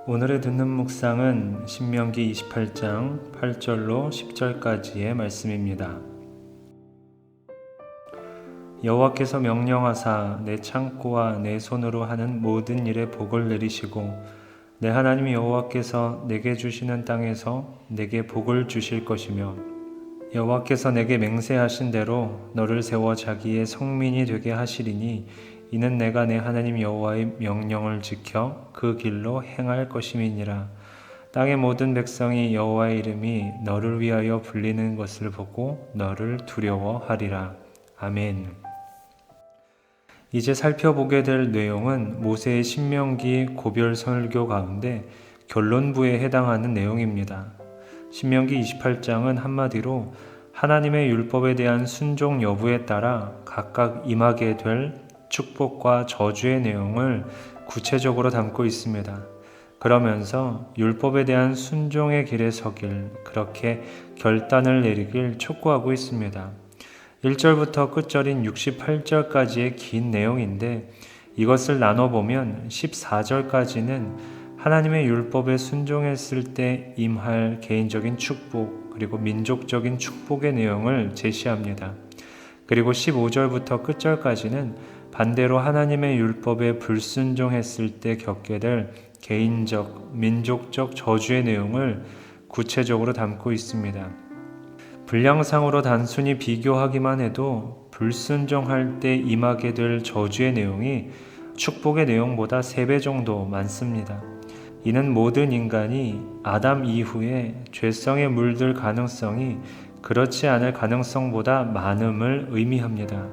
오늘의 듣는 묵상은 신명기 28장 8절로 10절까지의 말씀입니다. 여호와께서 명령하사 내 창고와 내 손으로 하는 모든 일에 복을 내리시고 내 하나님 여호와께서 내게 주시는 땅에서 내게 복을 주실 것이며 여호와께서 내게 맹세하신 대로 너를 세워 자기의 성민이 되게 하시리니 이는 내가 내 하나님 여호와의 명령을 지켜 그 길로 행할 것임이니라. 땅의 모든 백성이 여호와의 이름이 너를 위하여 불리는 것을 보고 너를 두려워하리라. 아멘. 이제 살펴보게 될 내용은 모세의 신명기 고별 설교 가운데 결론부에 해당하는 내용입니다. 신명기 28장은 한마디로 하나님의 율법에 대한 순종 여부에 따라 각각 임하게 될 축복과 저주의 내용을 구체적으로 담고 있습니다. 그러면서 율법에 대한 순종의 길에 서길 그렇게 결단을 내리길 촉구하고 있습니다. 1절부터 끝절인 68절까지의 긴 내용인데 이것을 나눠보면 14절까지는 하나님의 율법에 순종했을 때 임할 개인적인 축복 그리고 민족적인 축복의 내용을 제시합니다. 그리고 15절부터 끝절까지는 반대로 하나님의 율법에 불순종했을 때 겪게 될 개인적, 민족적 저주의 내용을 구체적으로 담고 있습니다. 분량상으로 단순히 비교하기만 해도 불순종할 때 임하게 될 저주의 내용이 축복의 내용보다 3배 정도 많습니다. 이는 모든 인간이 아담 이후에 죄성에 물들 가능성이 그렇지 않을 가능성보다 많음을 의미합니다.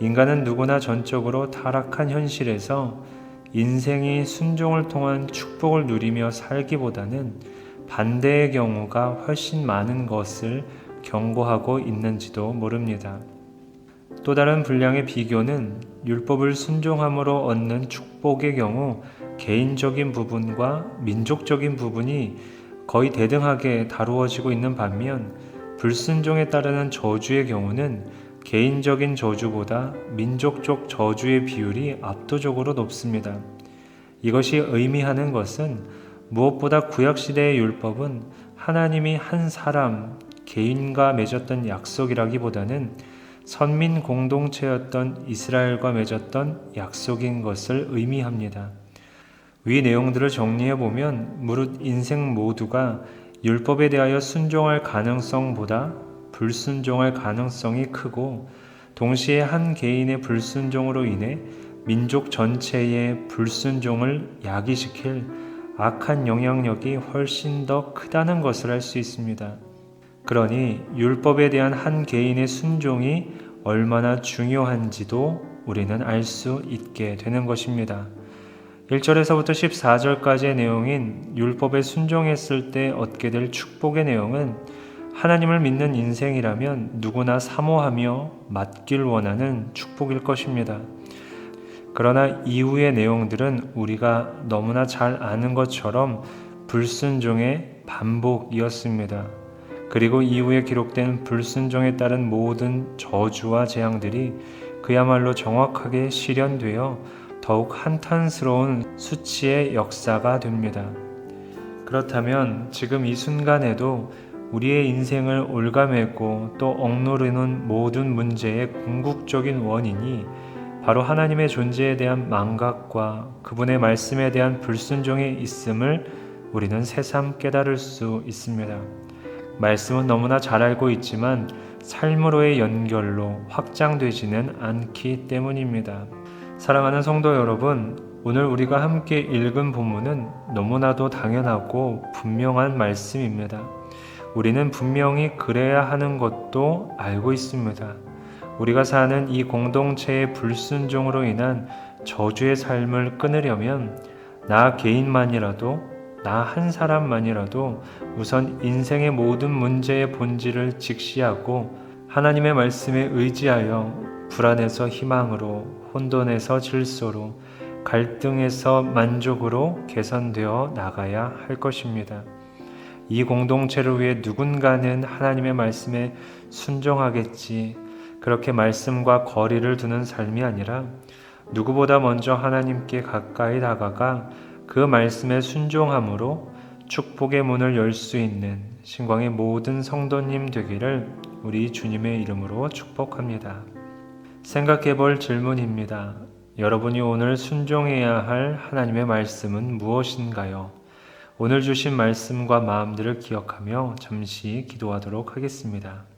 인간은 누구나 전적으로 타락한 현실에서 인생이 순종을 통한 축복을 누리며 살기보다는 반대의 경우가 훨씬 많은 것을 경고하고 있는지도 모릅니다. 또 다른 분량의 비교는 율법을 순종함으로 얻는 축복의 경우 개인적인 부분과 민족적인 부분이 거의 대등하게 다루어지고 있는 반면 불순종에 따르는 저주의 경우는 개인적인 저주보다 민족적 저주의 비율이 압도적으로 높습니다. 이것이 의미하는 것은 무엇보다 구약시대의 율법은 하나님이 한 사람, 개인과 맺었던 약속이라기보다는 선민 공동체였던 이스라엘과 맺었던 약속인 것을 의미합니다. 위 내용들을 정리해보면 무릇 인생 모두가 율법에 대하여 순종할 가능성보다 불순종할 가능성이 크고 동시에 한 개인의 불순종으로 인해 민족 전체의 불순종을 야기시킬 악한 영향력이 훨씬 더 크다는 것을 알 수 있습니다. 그러니 율법에 대한 한 개인의 순종이 얼마나 중요한지도 우리는 알 수 있게 되는 것입니다. 1절에서부터 14절까지의 내용인 율법에 순종했을 때 얻게 될 축복의 내용은 하나님을 믿는 인생이라면 누구나 사모하며 맡길 원하는 축복일 것입니다. 그러나 이후의 내용들은 우리가 너무나 잘 아는 것처럼 불순종의 반복이었습니다. 그리고 이후에 기록된 불순종에 따른 모든 저주와 재앙들이 그야말로 정확하게 실현되어 더욱 한탄스러운 수치의 역사가 됩니다. 그렇다면 지금 이 순간에도 우리의 인생을 올가매고 또 억누르는 모든 문제의 궁극적인 원인이 바로 하나님의 존재에 대한 망각과 그분의 말씀에 대한 불순종에 있음을 우리는 새삼 깨달을 수 있습니다. 말씀은 너무나 잘 알고 있지만 삶으로의 연결로 확장되지는 않기 때문입니다. 사랑하는 성도 여러분, 오늘 우리가 함께 읽은 본문은 너무나도 당연하고 분명한 말씀입니다. 우리는 분명히 그래야 하는 것도 알고 있습니다. 우리가 사는 이 공동체의 불순종으로 인한 저주의 삶을 끊으려면 나 개인만이라도, 나 한 사람만이라도 우선 인생의 모든 문제의 본질을 직시하고 하나님의 말씀에 의지하여 불안에서 희망으로, 혼돈에서 질서로, 갈등에서 만족으로 개선되어 나가야 할 것입니다. 이 공동체를 위해 누군가는 하나님의 말씀에 순종하겠지, 그렇게 말씀과 거리를 두는 삶이 아니라 누구보다 먼저 하나님께 가까이 다가가 그 말씀에 순종함으로 축복의 문을 열 수 있는 신광의 모든 성도님 되기를 우리 주님의 이름으로 축복합니다. 생각해 볼 질문입니다. 여러분이 오늘 순종해야 할 하나님의 말씀은 무엇인가요? 오늘 주신 말씀과 마음들을 기억하며 잠시 기도하도록 하겠습니다.